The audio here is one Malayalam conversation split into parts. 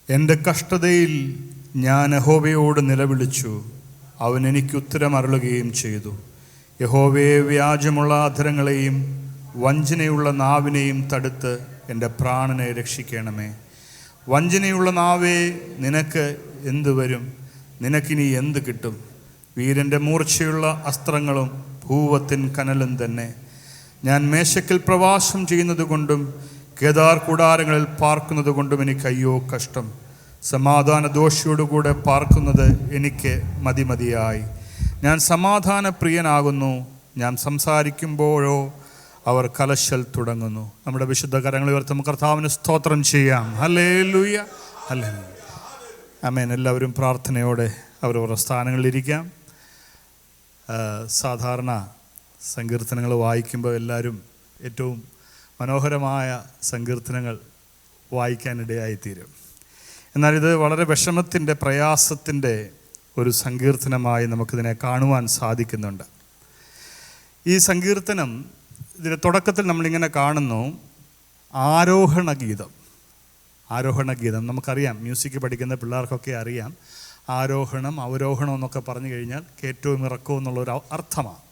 എൻ്റെ കഷ്ടതയിൽ ഞാൻ യഹോവയോട് നിലവിളിച്ചു, അവൻ എനിക്ക് ഉത്തരമരുളുകയും ചെയ്തു. യഹോവയെ, വ്യാജമുള്ള അധരങ്ങളെയും വഞ്ചനയുള്ള നാവിനെയും തടുത്ത് എൻ്റെ പ്രാണനെ രക്ഷിക്കണമേ. വഞ്ചനയുള്ള നാവേ, നിനക്ക് എന്തു വരും? നിനക്കിനി എന്ത് കിട്ടും? വീരൻ്റെ മൂർച്ചയുള്ള അസ്ത്രങ്ങളും ഭൂവത്തിൻ കനലും തന്നെ. ഞാൻ മേശക്കിൽ പ്രവാസം ചെയ്യുന്നത് കൊണ്ടും കേദാർ കൂടാരങ്ങളിൽ പാർക്കുന്നത് കൊണ്ടും എനിക്ക് അയ്യോ കഷ്ടം. സമാധാന ദോഷിയോടുകൂടെ പാർക്കുന്നത് എനിക്ക് മതിയായി. ഞാൻ സമാധാന പ്രിയനാകുന്നു. ഞാൻ സംസാരിക്കുമ്പോഴോ അവർ കലശൽ തുടങ്ങുന്നു. നമ്മുടെ വിശുദ്ധ കരങ്ങൾ ഉയർത്തും കർത്താവിന് സ്തോത്രം ചെയ്യാം. ഹല്ലേലൂയ, ഹല്ലേലൂയ, ആമേൻ. എല്ലാവരും പ്രാർത്ഥനയോടെ അവരവരുടെ സ്ഥാനങ്ങളിലിരിക്കാം. സാധാരണ സങ്കീർത്തനങ്ങൾ വായിക്കുമ്പോൾ എല്ലാവരും ഏറ്റവും മനോഹരമായ സങ്കീർത്തനങ്ങൾ വായിക്കാനിടയായിത്തീരും. എന്നാൽ ഇത് വളരെ വിഷമത്തിൻ്റെ, പ്രയാസത്തിൻ്റെ ഒരു സങ്കീർത്തനമായി നമുക്കിതിനെ കാണുവാൻ സാധിക്കുന്നുണ്ട്. ഈ സങ്കീർത്തനം, ഇതിൻ്റെ തുടക്കത്തിൽ നമ്മളിങ്ങനെ കാണുന്നു, ആരോഹണ ഗീതം. ആരോഹണ ഗീതം നമുക്കറിയാം, മ്യൂസിക് പഠിക്കുന്ന പിള്ളേർക്കൊക്കെ അറിയാം. ആരോഹണം, അവരോഹണം എന്നൊക്കെ പറഞ്ഞു കഴിഞ്ഞാൽ കയറ്റവും ഇറക്കവും എന്നുള്ളൊരു അർത്ഥമാണ്.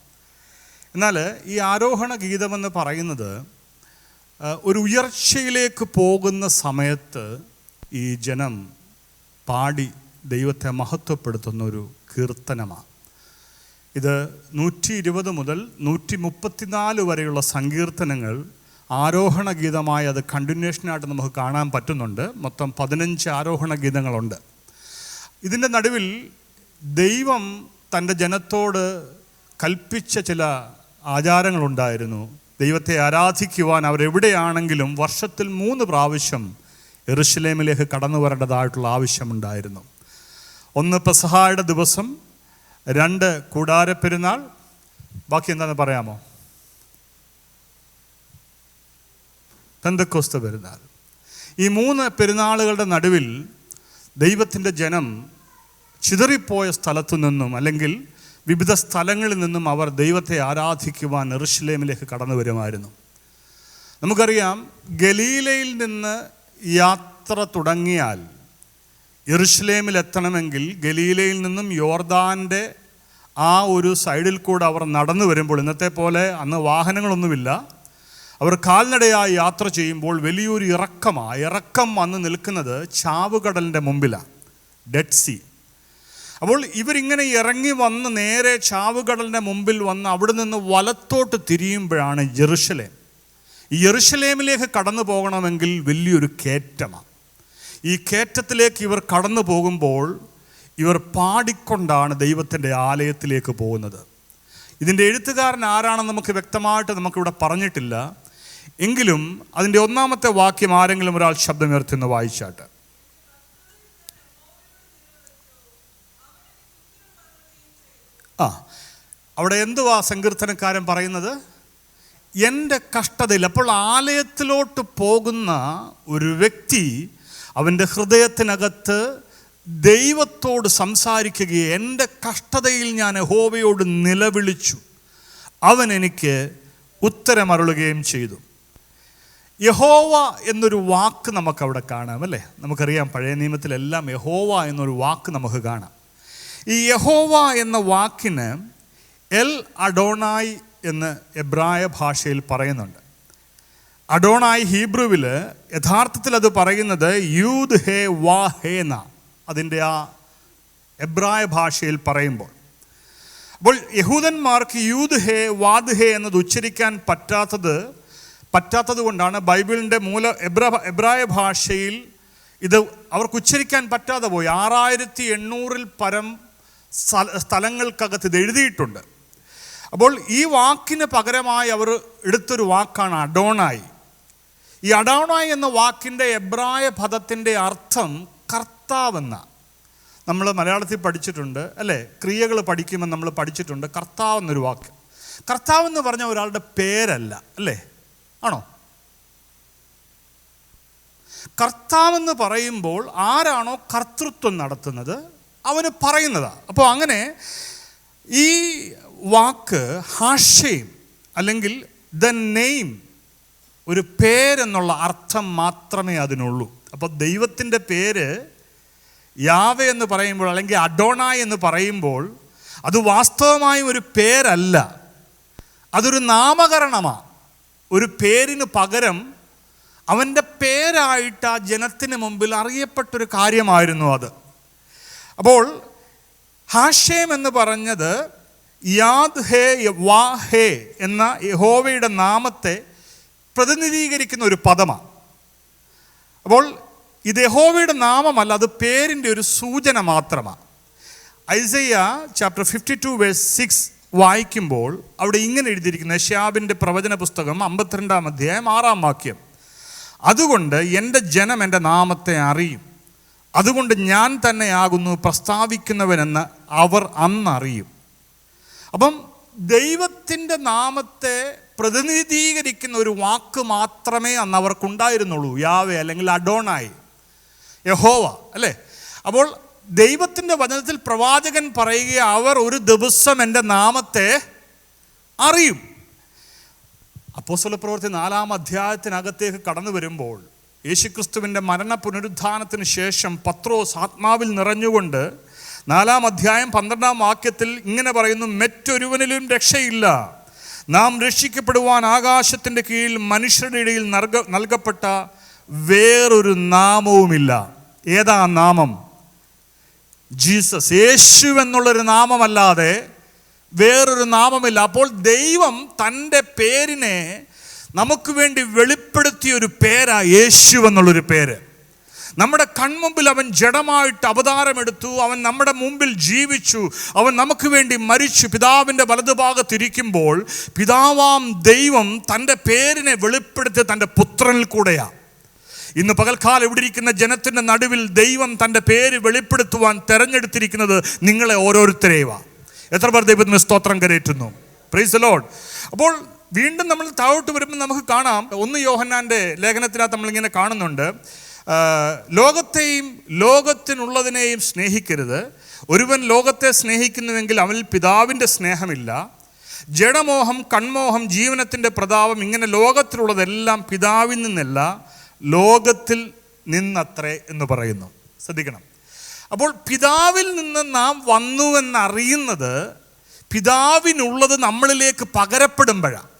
എന്നാൽ ഈ ആരോഹണ ഗീതമെന്ന് പറയുന്നത് ഒരു ഉയർച്ചയിലേക്ക് പോകുന്ന സമയത്ത് ഈ ജനം പാടി ദൈവത്തെ മഹത്വപ്പെടുത്തുന്ന ഒരു കീർത്തനമാണ്. ഇത് 120 മുതൽ 134 വരെയുള്ള സങ്കീർത്തനങ്ങൾ ആരോഹണ ഗീതമായി അത് കണ്ടിന്യൂഷനായിട്ട് നമുക്ക് കാണാൻ പറ്റുന്നുണ്ട്. മൊത്തം 15 ആരോഹണ ഗീതങ്ങളുണ്ട്. ഇതിൻ്റെ നടുവിൽ ദൈവം തൻ്റെ ജനത്തോട് കൽപ്പിച്ച ചില ആചാരങ്ങളുണ്ടായിരുന്നു. ദൈവത്തെ ആരാധിക്കുവാൻ അവരെവിടെയാണെങ്കിലും വർഷത്തിൽ 3 പ്രാവശ്യം യെരുശലേമിലേക്ക് കടന്നു വരേണ്ടതായിട്ടുള്ള ആവശ്യമുണ്ടായിരുന്നു. 1 പെസഹായുടെ ദിവസം, 2 കൂടാരപ്പെരുന്നാൾ, ബാക്കി എന്താണെന്ന് പറയാമോ? പെന്തക്കോസ്ത് പെരുന്നാൾ. ഈ 3 പെരുന്നാളുകളുടെ നടുവിൽ ദൈവത്തിൻ്റെ ജനം ചിതറിപ്പോയ സ്ഥലത്തു നിന്നും അല്ലെങ്കിൽ വിവിധ സ്ഥലങ്ങളിൽ നിന്നും അവർ ദൈവത്തെ ആരാധിക്കുവാൻ യെരുശലേമിലേക്ക് കടന്നു വരുമായിരുന്നു. നമുക്കറിയാം, ഗലീലയിൽ നിന്ന് യാത്ര തുടങ്ങിയാൽ യെരുശലേമിലെത്തണമെങ്കിൽ ഗലീലയിൽ നിന്നും യോർദാൻ്റെ ആ ഒരു സൈഡിൽ കൂടെ അവർ നടന്നു വരുമ്പോൾ, ഇന്നത്തെ പോലെ അന്ന് വാഹനങ്ങളൊന്നുമില്ല, അവർ കാൽനടയായി യാത്ര ചെയ്യുമ്പോൾ വലിയൊരു ഇറക്കമാണ്. ഇറക്കം വന്ന് നിൽക്കുന്നത് ചാവുകടലിൻ്റെ മുമ്പിലാണ്, ഡെഡ് സീ. അപ്പോൾ ഇവരിങ്ങനെ ഇറങ്ങി വന്ന് നേരെ ചാവുകടലിൻ്റെ മുമ്പിൽ വന്ന് അവിടെ നിന്ന് വലത്തോട്ട് തിരിയുമ്പോഴാണ് യെരുശലേം. ഈ യെരുശലേമിലേക്ക് കടന്നു പോകണമെങ്കിൽ വലിയൊരു കയറ്റമാണ്. ഈ കയറ്റത്തിലേക്ക് ഇവർ കടന്നു പോകുമ്പോൾ ഇവർ പാടിക്കൊണ്ടാണ് ദൈവത്തിൻ്റെ ആലയത്തിലേക്ക് പോകുന്നത്. ഇതിൻ്റെ എഴുത്തുകാരൻ ആരാണെന്ന് നമുക്ക് വ്യക്തമായിട്ട് നമുക്കിവിടെ പറഞ്ഞിട്ടില്ല. എങ്കിലും അതിൻ്റെ 1-ാമത്തെ വാക്യം ആരെങ്കിലും ഒരാൾ ശബ്ദമുയർത്തുന്ന വായിച്ചാട്ട്. അവിടെ എന്തുവാ സങ്കീർത്തനക്കാരൻ പറയുന്നത്? എൻ്റെ കഷ്ടതയിൽ. അപ്പോൾ ആലയത്തിലോട്ട് പോകുന്ന ഒരു വ്യക്തി അവൻ്റെ ഹൃദയത്തിനകത്ത് ദൈവത്തോട് സംസാരിക്കുകയും, എൻ്റെ കഷ്ടതയിൽ ഞാൻ യഹോവയോട് നിലവിളിച്ചു, അവൻ എനിക്ക് ഉത്തരമരുളുകയും ചെയ്തു. യഹോവ എന്നൊരു വാക്ക് നമുക്കവിടെ കാണാം, അല്ലേ? നമുക്കറിയാം, പഴയ നിയമത്തിലെല്ലാം യഹോവ എന്നൊരു വാക്ക് നമുക്ക് കാണാം. ഈ യഹോവ എന്ന വാക്കിന് എൽ അഡോണായി എന്ന് എബ്രായ ഭാഷയിൽ പറയുന്നുണ്ട്. അഡോണായി ഹീബ്രുവിൽ യഥാർത്ഥത്തിൽ അത് പറയുന്നത് യൂദ് ഹേ വാ ഹേന, അതിൻ്റെ ആ എബ്രായ ഭാഷയിൽ പറയുമ്പോൾ. അപ്പോൾ യഹൂദന്മാർക്ക് യൂദ് ഹേ വാദ് ഹേ എന്നത് ഉച്ചരിക്കാൻ പറ്റാത്തത് കൊണ്ടാണ് ബൈബിളിൻ്റെ എബ്രായ ഭാഷയിൽ ഇത് അവർക്ക് ഉച്ചരിക്കാൻ പറ്റാതെ പോയി. 6800-ൽ പരം സ്ഥലങ്ങൾക്കകത്ത് ഇത് എഴുതിയിട്ടുണ്ട്. അപ്പോൾ ഈ വാക്കിന് പകരമായി അവർ എടുത്തൊരു വാക്കാണ് അഡോണായി. ഈ അഡോണായി എന്ന വാക്കിൻ്റെ എബ്രായ പദത്തിൻ്റെ അർത്ഥം കർത്താവെന്ന. നമ്മൾ മലയാളത്തിൽ പഠിച്ചിട്ടുണ്ട്, അല്ലേ? ക്രിയകൾ പഠിക്കുമ്പോൾ നമ്മൾ പഠിച്ചിട്ടുണ്ട് കർത്താവ് എന്നൊരു വാക്ക്. കർത്താവ് എന്ന് പറഞ്ഞ ഒരാളുടെ പേരല്ല, അല്ലേ? ആണോ? കർത്താവെന്ന് പറയുമ്പോൾ ആരാണോ കർത്തൃത്വം നടത്തുന്നത് അവന് പറയുന്നതാണ്. അപ്പോൾ അങ്ങനെ ഈ വാക്ക് ഹാഷേം അല്ലെങ്കിൽ ദ നെയിം, ഒരു പേരെന്നുള്ള അർത്ഥം മാത്രമേ അതിനുള്ളൂ. അപ്പോൾ ദൈവത്തിൻ്റെ പേര് യാവേ എന്ന് പറയുമ്പോൾ, അല്ലെങ്കിൽ അഡോണായ് എന്ന് പറയുമ്പോൾ, അത് വാസ്തവമായും ഒരു പേരല്ല, അതൊരു നാമകരണമാണ്. ഒരു പേരിന് പകരം അവൻ്റെ പേരായിട്ട് ആ ജനത്തിന് മുമ്പിൽ അറിയപ്പെട്ടൊരു കാര്യമായിരുന്നു അത്. അപ്പോൾ ഹാഷേം എന്ന് പറഞ്ഞത് യാദ് ഹേ വാ ഹേ എന്ന യഹോവയുടെ നാമത്തെ പ്രതിനിധീകരിക്കുന്ന ഒരു പദമാണ്. അപ്പോൾ ഇത് യഹോവയുടെ നാമമല്ല, അത് പേരിൻ്റെ ഒരു സൂചന മാത്രമാണ്. ഐസയ്യ ചാപ്റ്റർ 52:6 വായിക്കുമ്പോൾ അവിടെ ഇങ്ങനെ എഴുതിയിരിക്കുന്നത്, യശയ്യാവിൻ്റെ പ്രവചന പുസ്തകം 52-ാം അധ്യായം 6-ാം വാക്യം, അതുകൊണ്ട് എൻ്റെ ജനം എൻ്റെ നാമത്തെ അറിയും, അതുകൊണ്ട് ഞാൻ തന്നെയാകുന്നു പ്രസ്താവിക്കുന്നവനെന്ന് അവർ അന്നറിയും. അപ്പം ദൈവത്തിൻ്റെ നാമത്തെ പ്രതിനിധീകരിക്കുന്ന ഒരു വാക്ക് മാത്രമേ അന്ന് അവർക്കുണ്ടായിരുന്നുള്ളൂ, യാവേ അല്ലെങ്കിൽ അഡോണായി, യഹോവ, അല്ലേ? അപ്പോൾ ദൈവത്തിൻ്റെ വചനത്തിൽ പ്രവാചകൻ പറയുക, അവർ ഒരു ദിവസം എൻ്റെ നാമത്തെ അറിയും. അപ്പോസ്തലപ്രവൃത്തി 4-ാം അധ്യായത്തിനകത്തേക്ക് കടന്നു വരുമ്പോൾ യേശുക്രിസ്തുവിൻ്റെ മരണ പുനരുത്ഥാനത്തിന് ശേഷം പത്രോസ് ആത്മാവിൽ നിറഞ്ഞുകൊണ്ട് 4-ാം അധ്യായം 12-ാം വാക്യത്തിൽ ഇങ്ങനെ പറയുന്നു, മറ്റൊരുവനിലും രക്ഷയില്ല, നാം രക്ഷിക്കപ്പെടുവാൻ ആകാശത്തിൻ്റെ കീഴിൽ മനുഷ്യരുടെ ഇടയിൽ നൽകപ്പെട്ട വേറൊരു നാമവുമില്ല. ഏതാ നാമം? ജീസസ്, യേശു എന്നുള്ളൊരു നാമമല്ലാതെ വേറൊരു നാമമില്ല. അപ്പോൾ ദൈവം തൻ്റെ പേരിനെ നമുക്ക് വേണ്ടി വെളിപ്പെടുത്തിയൊരു പേരാ യേശു എന്നുള്ളൊരു പേര്. നമ്മുടെ കൺമുമ്പിൽ അവൻ ജഡമായിട്ട് അവതാരമെടുത്തു, അവൻ നമ്മുടെ മുമ്പിൽ ജീവിച്ചു, അവൻ നമുക്ക് വേണ്ടി മരിച്ചു, പിതാവിൻ്റെ വലതുഭാഗത്തിരിക്കുമ്പോൾ പിതാവാം ദൈവം തൻ്റെ പേരിനെ വെളിപ്പെടുത്തി തൻ്റെ പുത്രനിൽ കൂടെയാണ്. ഇന്ന് പകൽക്കാലം ഇവിടെ ഇരിക്കുന്ന ജനത്തിൻ്റെ നടുവിൽ ദൈവം തൻ്റെ പേര് വെളിപ്പെടുത്തുവാൻ തിരഞ്ഞെടുത്തിരിക്കുന്നത് നിങ്ങളെ ഓരോരുത്തരെയുമാണ്. എത്ര പേർ ദൈവത്തിന് സ്തോത്രം കരേറ്റുന്നു? Praise the Lord. അപ്പോൾ വീണ്ടും നമ്മൾ താഴോട്ട് വരുമ്പോൾ നമുക്ക് കാണാം, 1 യോഹന്നാൻ്റെ ലേഖനത്തിനകത്ത് നമ്മളിങ്ങനെ കാണുന്നുണ്ട്, ലോകത്തെയും ലോകത്തിനുള്ളതിനെയും സ്നേഹിക്കരുത്, ഒരുവൻ ലോകത്തെ സ്നേഹിക്കുന്നുവെങ്കിൽ അവനിൽ പിതാവിൻ്റെ സ്നേഹമില്ല. ജഡമോഹം, കൺമോഹം, ജീവനത്തിൻ്റെ പ്രതാപം, ഇങ്ങനെ ലോകത്തിലുള്ളതെല്ലാം പിതാവിൽ നിന്നല്ല ലോകത്തിൽ നിന്നത്രേ എന്ന് പറയുന്നു. ശ്രദ്ധിക്കണം. അപ്പോൾ പിതാവിൽ നിന്ന് നാം വന്നുവെന്നറിയുന്നത് പിതാവിനുള്ളത് നമ്മളിലേക്ക് പകരപ്പെടുമ്പോഴാണ്.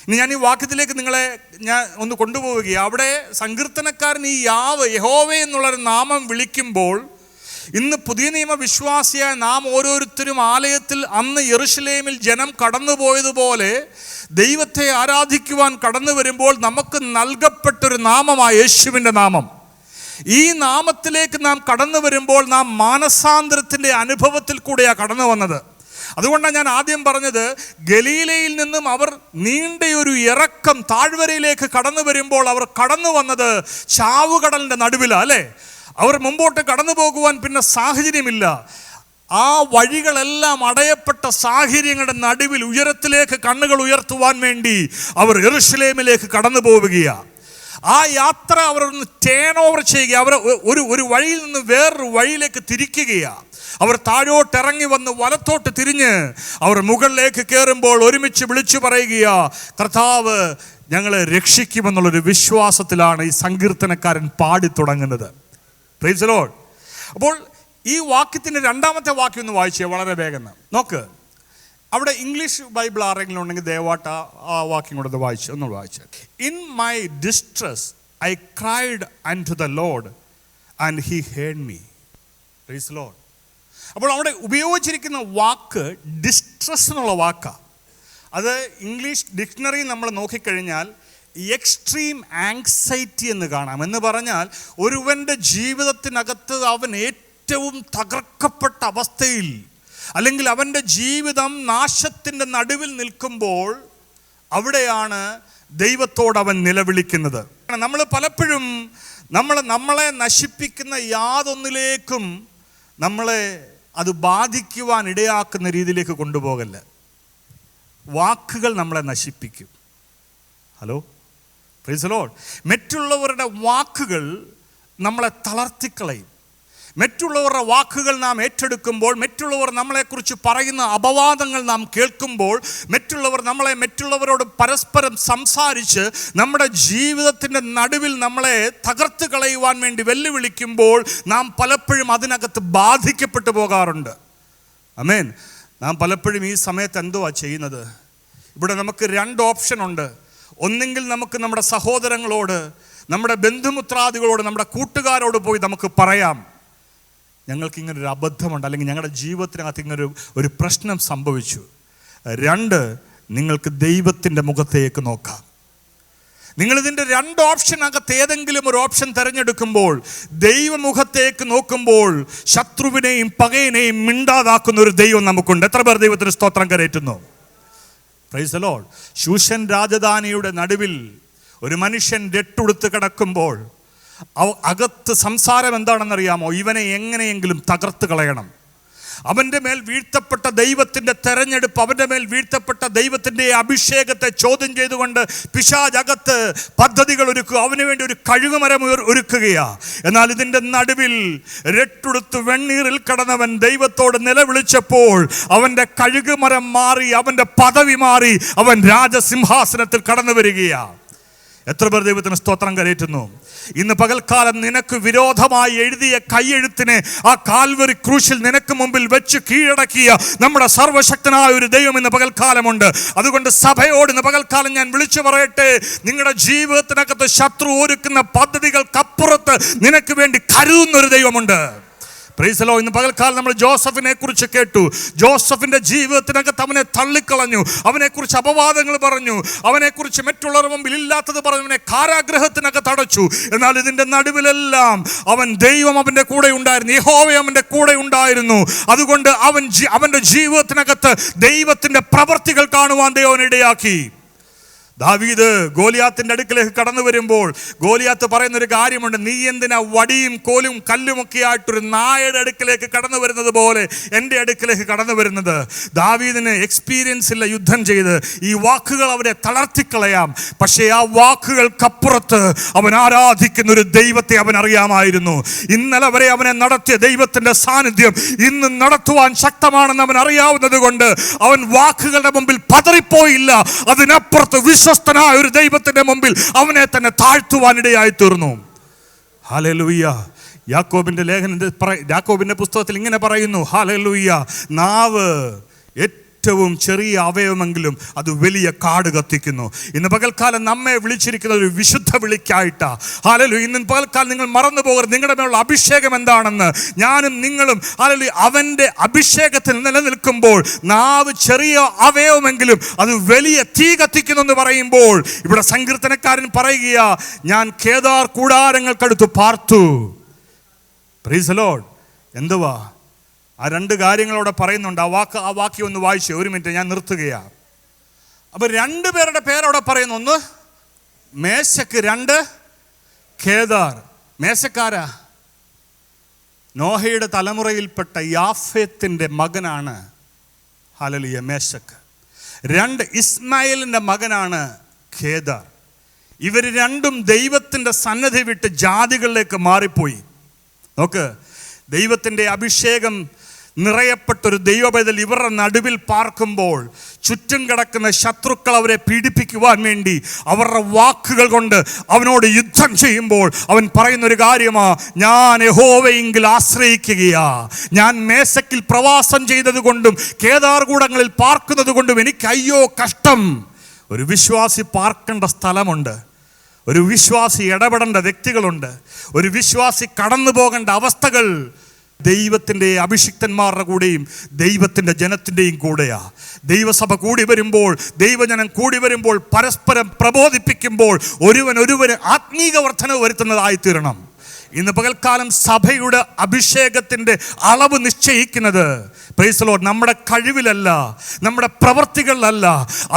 ഇനി ഞാൻ ഈ വാക്യത്തിലേക്ക് നിങ്ങളെ ഞാൻ ഒന്ന് കൊണ്ടുപോവുകയാണ്. അവിടെ സങ്കീർത്തനക്കാരൻ ഈ യഹോവേ എന്നുള്ളൊരു നാമം വിളിക്കുമ്പോൾ, ഇന്ന് പുതിയ നിയമ വിശ്വാസിയായ നാം ഓരോരുത്തരും ആലയത്തിൽ അന്ന് യെരുശലേമിൽ ജനം കടന്നുപോയതുപോലെ ദൈവത്തെ ആരാധിക്കുവാൻ കടന്നു വരുമ്പോൾ നമുക്ക് നൽകപ്പെട്ടൊരു നാമമാണ് യേശുവിൻ്റെ നാമം. ഈ നാമത്തിലേക്ക് നാം കടന്നു വരുമ്പോൾ നാം മാനസാന്തരത്തിൻ്റെ അനുഭവത്തിൽ കൂടെയാണ് കടന്നു വന്നത്. അതുകൊണ്ടാണ് ഞാൻ ആദ്യം പറഞ്ഞത്, ഗലീലയിൽ നിന്നും അവർ നീണ്ടയൊരു ഇറക്കം താഴ്വരയിലേക്ക് കടന്നു വരുമ്പോൾ അവർ കടന്നു വന്നത് ചാവുകടലിൻ്റെ നടുവിലാണ്, അല്ലേ? അവർ മുമ്പോട്ട് കടന്നു പോകുവാൻ പിന്നെ സാഹചര്യമില്ല. ആ വഴികളെല്ലാം അടയപ്പെട്ട സാഹചര്യങ്ങളുടെ നടുവിൽ ഉയരത്തിലേക്ക് കണ്ണുകൾ ഉയർത്തുവാൻ വേണ്ടി അവർ യെരുശലേമിലേക്ക് കടന്നു പോവുകയാണ്. ആ യാത്ര അവർ ഒന്ന് ടേൺ ഓവർ ചെയ്യുക, അവർ ഒരു വഴിയിൽ നിന്ന് വേറൊരു വഴിയിലേക്ക് തിരിക്കുകയാണ്. അവർ താഴോട്ടിറങ്ങി വന്ന് വലത്തോട്ട് തിരിഞ്ഞ് അവർ മുകളിലേക്ക് കയറുമ്പോൾ ഒരുമിച്ച് വിളിച്ചു പറയുക, കർത്താവ് ഞങ്ങളെ രക്ഷിക്കുമെന്നുള്ളൊരു വിശ്വാസത്തിലാണ് ഈ സങ്കീർത്തനക്കാരൻ പാടി തുടങ്ങുന്നത്. Price the Lord. അപ്പോൾ ഈ വാക്യത്തിൻ്റെ 2-ാമത്തെ വാക്യം ഒന്ന് വായിച്ചേ വളരെ വേഗം. നോക്ക്, അവിടെ ഇംഗ്ലീഷ് ബൈബിൾ ആരെങ്കിലും ഉണ്ടെങ്കിൽ ദയവായിട്ട് ആ വാക്യം കൂടെ ഒന്ന് വായിച്ചു. In my distress I cried unto the Lord and he heard me. Praise the Lord. അപ്പോൾ അവിടെ ഉപയോഗിച്ചിരിക്കുന്ന വാക്ക് ഡിസ്ട്രസ് എന്നുള്ള വാക്കാണ്. അത് ഇംഗ്ലീഷ് ഡിക്ഷണറി നമ്മൾ നോക്കിക്കഴിഞ്ഞാൽ എക്സ്ട്രീം ആങ്സൈറ്റി എന്ന് കാണാം. എന്ന് പറഞ്ഞാൽ ഒരുവൻ്റെ ജീവിതത്തിനകത്ത് അവൻ ഏറ്റവും തകർക്കപ്പെട്ട അവസ്ഥയിൽ, അല്ലെങ്കിൽ അവൻ്റെ ജീവിതം നാശത്തിൻ്റെ നടുവിൽ നിൽക്കുമ്പോൾ അവിടെയാണ് ദൈവത്തോട് അവൻ നിലവിളിക്കുന്നത്. നമ്മൾ പലപ്പോഴും നമ്മളെ നശിപ്പിക്കുന്ന യാതൊന്നിലേക്കും നമ്മളെ അത് ബാധിക്കുവാൻ ഇടയാക്കുന്ന രീതിയിലേക്ക് കൊണ്ടുപോകല്ല. വാക്കുകൾ നമ്മളെ നശിപ്പിക്കും. Hello, price the Lord. മറ്റുള്ളവരുടെ വാക്കുകൾ നമ്മളെ തളർത്തിക്കളയും. മറ്റുള്ളവരുടെ വാക്കുകൾ നാം ഏറ്റെടുക്കുമ്പോൾ, മറ്റുള്ളവർ നമ്മളെക്കുറിച്ച് പറയുന്ന അപവാദങ്ങൾ നാം കേൾക്കുമ്പോൾ, മറ്റുള്ളവരോട് പരസ്പരം സംസാരിച്ച് നമ്മുടെ ജീവിതത്തിൻ്റെ നടുവിൽ നമ്മളെ തകർത്ത് കളയുവാൻ വേണ്ടി വെല്ലുവിളിക്കുമ്പോൾ നാം പലപ്പോഴും അതിനകത്ത് ബാധിക്കപ്പെട്ടു പോകാറുണ്ട്. ആമേൻ. നാം പലപ്പോഴും ഈ സമയത്ത് എന്തുവാ ചെയ്യുന്നത്? ഇവിടെ നമുക്ക് 2 ഓപ്ഷൻ ഉണ്ട്. ഒന്നെങ്കിൽ നമുക്ക് നമ്മുടെ സഹോദരങ്ങളോട്, നമ്മുടെ ബന്ധുമിത്രാദികളോട്, നമ്മുടെ കൂട്ടുകാരോട് പോയി നമുക്ക് പറയാം, ഞങ്ങൾക്കിങ്ങനൊരു അബദ്ധമുണ്ട്, അല്ലെങ്കിൽ ഞങ്ങളുടെ ജീവിതത്തിനകത്ത് ഇങ്ങനൊരു പ്രശ്നം സംഭവിച്ചു. 2, നിങ്ങൾക്ക് ദൈവത്തിൻ്റെ മുഖത്തേക്ക് നോക്കാം. നിങ്ങളിതിൻ്റെ 2 ഓപ്ഷനകത്ത് ഏതെങ്കിലും ഒരു ഓപ്ഷൻ തിരഞ്ഞെടുക്കുമ്പോൾ, ദൈവമുഖത്തേക്ക് നോക്കുമ്പോൾ ശത്രുവിനെയും പകയനെയും മിണ്ടാതാക്കുന്ന ഒരു ദൈവം നമുക്കുണ്ട്. എത്ര പേർ ദൈവത്തിന് സ്തോത്രം കരേറ്റുന്നു? Praise the Lord. ശൂഷൻ രാജധാനിയുടെ നടുവിൽ ഒരു മനുഷ്യൻ രട്ടുടുത്ത് കിടക്കുമ്പോൾ അകത്ത് സംസാരം എന്താണെന്നറിയാമോ? ഇവനെ എങ്ങനെയെങ്കിലും തകർത്ത് കളയണം. അവൻ്റെ മേൽ വീഴ്ത്തപ്പെട്ട ദൈവത്തിൻ്റെ തെരഞ്ഞെടുപ്പ്, അവൻ്റെ മേൽ വീഴ്ത്തപ്പെട്ട ദൈവത്തിൻ്റെ അഭിഷേകത്തെ ചോദ്യം ചെയ്തുകൊണ്ട് പിശാച് അകത്ത് പദ്ധതികൾ ഒരുക്കുക, അവന് വേണ്ടി ഒരു കഴുകുമരം ഒരുക്കുകയാണ്. എന്നാൽ ഇതിൻ്റെ നടുവിൽ രട്ടുടുത്ത് വെണ്ണീറിൽ കടന്നവൻ ദൈവത്തോട് നിലവിളിച്ചപ്പോൾ അവൻ്റെ കഴുകുമരം മാറി, അവൻ്റെ പദവി മാറി, അവൻ രാജസിംഹാസനത്തിൽ കടന്നു വരികയാണ്. എത്ര പേർ ദൈവത്തിന് സ്തോത്രം കരേറ്റുന്നു? ഇന്ന് പകൽക്കാലം നിനക്ക് വിരോധമായി എഴുതിയ കൈയെഴുത്തിനെ ആ കാൽവരി ക്രൂശിൽ നിനക്ക് മുമ്പിൽ വെച്ച് കീഴടക്കിയ നമ്മുടെ സർവശക്തനായ ഒരു ദൈവം ഇന്ന് പകൽക്കാലമുണ്ട്. അതുകൊണ്ട് സഭയോട് ഇന്ന് പകൽക്കാലം ഞാൻ വിളിച്ചു പറയട്ടെ, നിങ്ങളുടെ ജീവിതത്തിനകത്ത് ശത്രു ഒരുക്കുന്ന പദ്ധതികൾക്കപ്പുറത്ത് നിനക്ക് വേണ്ടി കരുതുന്ന ഒരു ദൈവമുണ്ട്. Price the Lord. ഇന്ന് പകൽക്കാലം നമ്മൾ ജോസഫിനെ കുറിച്ച് കേട്ടു. ജോസഫിന്റെ ജീവിതത്തിനകത്ത് അവനെ തള്ളിക്കളഞ്ഞു, അവനെക്കുറിച്ച് അപവാദങ്ങൾ പറഞ്ഞു, അവനെക്കുറിച്ച് മറ്റുള്ളവരുടെ മുമ്പിൽ ഇല്ലാത്തത് പറഞ്ഞു, അവനെ കാരാഗ്രഹത്തിനകത്ത് അടച്ചു. എന്നാൽ ഇതിന്റെ നടുവിലെല്ലാം ദൈവം അവന്റെ കൂടെ ഉണ്ടായിരുന്നു, യഹോവ അവന്റെ കൂടെ ഉണ്ടായിരുന്നു. അതുകൊണ്ട് അവന്റെ ജീവിതത്തിനകത്ത് ദൈവത്തിന്റെ പ്രവൃത്തികൾ കാണുവാൻ ദൈവം ഇടയാക്കി. ദാവീദ് ഗോലിയാത്തിന്റെ അടുക്കിലേക്ക് കടന്നു വരുമ്പോൾ ഗോലിയാത്ത് പറയുന്നൊരു കാര്യമുണ്ട്, നീ എന്തിനാ വടിയും കോലും കല്ലുമൊക്കെ ആയിട്ടൊരു നായയുടെ അടുക്കിലേക്ക് കടന്നു വരുന്നത് പോലെ എൻ്റെ അടുക്കിലേക്ക് കടന്നു വരുന്നത്? ദാവീദിന് എക്സ്പീരിയൻസ് ഇല്ല യുദ്ധം ചെയ്ത്. ഈ വാക്കുകൾ അവരെ തളർത്തിക്കളയാം, പക്ഷേ ആ വാക്കുകൾക്കപ്പുറത്ത് അവൻ ആരാധിക്കുന്ന ഒരു ദൈവത്തെ അവൻ അറിയാമായിരുന്നു. ഇന്നലെ വരെ അവനെ നടത്തിയ ദൈവത്തിന്റെ സാന്നിധ്യം ഇന്ന് നടത്തുവാൻ ശക്തമാണെന്ന് അവൻ അറിയാവുന്നത് കൊണ്ട് അവൻ വാക്കുകളുടെ മുമ്പിൽ പതറിപ്പോയില്ല. അതിനപ്പുറത്ത് വിശ്വസ്തനായ ഒരു ദൈവത്തിന്റെ മുമ്പിൽ അവനെ തന്നെ താഴ്ത്തുവാനിടയായി തീർന്നു. ഹല്ലേലൂയ. യാക്കോബിന്റെ പുസ്തകത്തിൽ ഇങ്ങനെ പറയുന്നു, ഹല്ലേലൂയ, നാവ് ഏറ്റവും ചെറിയ അവയവമെങ്കിലും അത് വലിയ കാട് കത്തിക്കുന്നു. ഇന്ന് പകൽക്കാലം നമ്മെ വിളിച്ചിരിക്കുന്ന ഒരു വിശുദ്ധ വിളിക്കായിട്ടാ. ഹല്ലേലൂയ. ഇന്ന് പകൽക്കാലം നിങ്ങൾ മറന്നു പോകരുത് നിങ്ങളുടെ മേലുള്ള അഭിഷേകം എന്താണെന്ന്. ഞാനും നിങ്ങളും ഹല്ലേലൂയ അവൻ്റെ അഭിഷേകത്തിൽ നിലനിൽക്കുമ്പോൾ നാവ് ചെറിയ അവയവമെങ്കിലും അത് വലിയ തീ കത്തിക്കുന്നു എന്ന് പറയുമ്പോൾ ഇവിടെ സങ്കീർത്തനക്കാരൻ പറയുകയാ, ഞാൻ കേദാർ കൂടാരങ്ങൾക്കടുത്ത് പാർത്തു. Price the Lord. എന്തുവാ ആ 2 കാര്യങ്ങളോടെ പറയുന്നുണ്ട്. ആ വാക്യം ഒന്ന് വായിച്ചേ. 1 മിനിറ്റ്, ഞാൻ നിർത്തുകയാണ്. അപ്പൊ 2 പേരുടെ പേരവിടെ പറയുന്നു. 1 മേശക്ക്, 2 കേദാർ. മേശക്കാരാ? നോഹയുടെ തലമുറയിൽപ്പെട്ട യാഫേത്തിന്റെ മകനാണ് ഹല്ലേലൂയ മേശക്ക്. 2 ഇസ്മായേലിന്റെ മകനാണ് കേദാർ. ഇവർ 2ഉം ദൈവത്തിന്റെ സന്നിധി വിട്ട് ജാതികളിലേക്ക് മാറിപ്പോയി. നോക്ക്, ദൈവത്തിന്റെ അഭിഷേകം നിറയപ്പെട്ടൊരു ദൈവപൈതൽ ഇവരുടെ നടുവിൽ പാർക്കുമ്പോൾ ചുറ്റും കിടക്കുന്ന ശത്രുക്കൾ അവരെ പീഡിപ്പിക്കുവാൻ വേണ്ടി അവരുടെ വാക്കുകൾ കൊണ്ട് അവനോട് യുദ്ധം ചെയ്യുമ്പോൾ അവൻ പറയുന്നൊരു കാര്യമാ, ഞാൻ യഹോവയെങ്കിൽ ആശ്രയിക്കുകയാ. ഞാൻ മേശക്കിൽ പ്രവാസം ചെയ്തത് കൊണ്ടും കേദാർകൂടങ്ങളിൽ പാർക്കുന്നത് കൊണ്ടും എനിക്ക് അയ്യോ കഷ്ടം. ഒരു വിശ്വാസി പാർക്കേണ്ട സ്ഥലമുണ്ട്, ഒരു വിശ്വാസി ഇടപെടേണ്ട വ്യക്തികളുണ്ട്, ഒരു വിശ്വാസി കടന്നു പോകേണ്ട അവസ്ഥകൾ ദൈവത്തിൻ്റെ അഭിഷിക്തന്മാരുടെ കൂടെയും ദൈവത്തിൻ്റെ ജനത്തിൻ്റെയും കൂടെയാ. ദൈവസഭ കൂടി വരുമ്പോൾ, ദൈവജനം കൂടി വരുമ്പോൾ, പരസ്പരം പ്രബോധിപ്പിക്കുമ്പോൾ ഒരുവന് ആത്മീക വർധന വരുത്തുന്നതായിത്തീരണം. ഇന്ന് പകൽക്കാലം സഭയുടെ അഭിഷേകത്തിൻ്റെ അളവ് നിശ്ചയിക്കുന്നത് പ്രൈസ് ദി ലോർഡ് നമ്മുടെ കഴിവിലല്ല, നമ്മുടെ പ്രവൃത്തികളിലല്ല.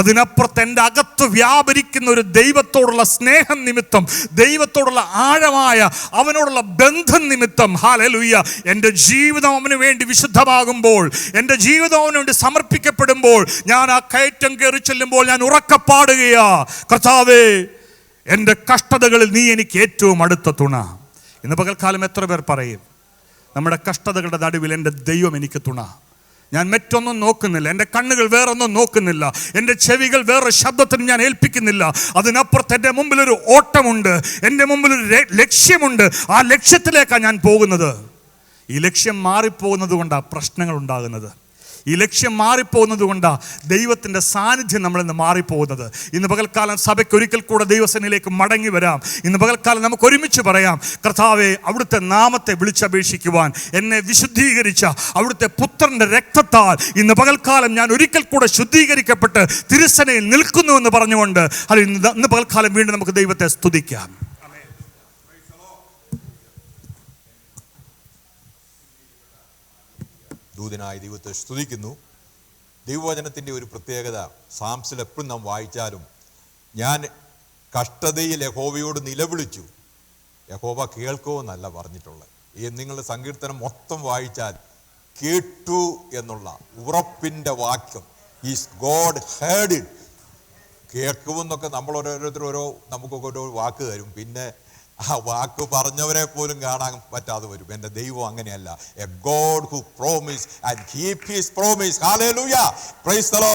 അതിനപ്പുറത്ത് എൻ്റെ അകത്ത് വ്യാപരിക്കുന്ന ഒരു ദൈവത്തോടുള്ള സ്നേഹം നിമിത്തം, ദൈവത്തോടുള്ള ആഴമായ അവനോടുള്ള ബന്ധം നിമിത്തം ഹല്ലേലൂയ എൻ്റെ ജീവിതം അവന് വേണ്ടി വിശുദ്ധമാകുമ്പോൾ, എൻ്റെ ജീവിതം അവന് വേണ്ടി സമർപ്പിക്കപ്പെടുമ്പോൾ, ഞാൻ ആ കയറ്റം കയറി ചെല്ലുമ്പോൾ ഞാൻ ഉറക്കപ്പാടുകയാ, കർത്താവേ എൻ്റെ കഷ്ടതകളിൽ നീ എനിക്ക് ഏറ്റവും അടുത്ത തുണ. ഇന്ന് പകൽക്കാലം എത്ര പേർ പറയും നമ്മുടെ കഷ്ടതകളുടെ നടുവിൽ എൻ്റെ ദൈവം എനിക്ക് തുണ. ഞാൻ മറ്റൊന്നും നോക്കുന്നില്ല, എൻ്റെ കണ്ണുകൾ വേറൊന്നും നോക്കുന്നില്ല, എൻ്റെ ചെവികൾ വേറെ ശബ്ദത്തിന് ഞാൻ ഏൽപ്പിക്കുന്നില്ല. അതിനപ്പുറത്ത് എൻ്റെ മുമ്പിലൊരു ഓട്ടമുണ്ട്, എൻ്റെ മുമ്പിലൊരു ലക്ഷ്യമുണ്ട്. ആ ലക്ഷ്യത്തിലേക്കാണ് ഞാൻ പോകുന്നത്. ഈ ലക്ഷ്യം മാറിപ്പോകുന്നത് കൊണ്ടാണ് പ്രശ്നങ്ങൾ ഉണ്ടാകുന്നത്. ഈ ലക്ഷ്യം മാറിപ്പോകുന്നത് കൊണ്ടാണ് ദൈവത്തിൻ്റെ സാന്നിധ്യം നമ്മളിന്ന് മാറിപ്പോകുന്നത്. ഇന്ന് പകൽക്കാലം സഭയ്ക്ക് ഒരിക്കൽ കൂടെ ദൈവസന്നിധിയിലേക്ക് മടങ്ങി വരാം. ഇന്ന് പകൽക്കാലം നമുക്ക് ഒരുമിച്ച് പറയാം, കർത്താവേ, അവിടുത്തെ നാമത്തെ വിളിച്ചപേക്ഷിക്കുവാൻ എന്നെ വിശുദ്ധീകരിച്ച അവിടുത്തെ പുത്രൻ്റെ രക്തത്താൽ ഇന്ന് പകൽക്കാലം ഞാൻ ഒരിക്കൽ കൂടെ ശുദ്ധീകരിക്കപ്പെട്ട് തിരുസനയിൽ നിൽക്കുന്നുവെന്ന് പറഞ്ഞുകൊണ്ട് അത് ഇന്ന് പകൽക്കാലം വീണ്ടും നമുക്ക് ദൈവത്തെ സ്തുതിക്കാം. ദൂതനായ ദൈവത്തെ സ്തുതിക്കുന്നു. ദൈവവചനത്തിൻ്റെ ഒരു പ്രത്യേകത, സാംസിൽ എപ്പോഴും നാം വായിച്ചാലും, ഞാൻ കഷ്ടതയിൽ യഹോവയോട് നിലവിളിച്ചു, യഹോവ കേൾക്കുമെന്നല്ല പറഞ്ഞിട്ടുള്ളത്. ഈ നിങ്ങളുടെ സങ്കീർത്തനം മൊത്തം വായിച്ചാൽ കേട്ടു എന്നുള്ള ഉറപ്പിൻ്റെ വാക്യം, ഈസ് ഗോഡ് ഹേർഡ് ഇറ്റ്. കേൾക്കുമെന്നൊക്കെ നമ്മൾ ഓരോരുത്തർ നമുക്കൊക്കെ ഓരോ വാക്ക് തരും, പിന്നെ ആ വാക്ക് പറഞ്ഞവരെ പോലും കാണാൻ പറ്റാതെ വരും. എൻ്റെ ദൈവം അങ്ങനെയല്ല. A God who promise and keep his promise. Hallelujah, price the Lord.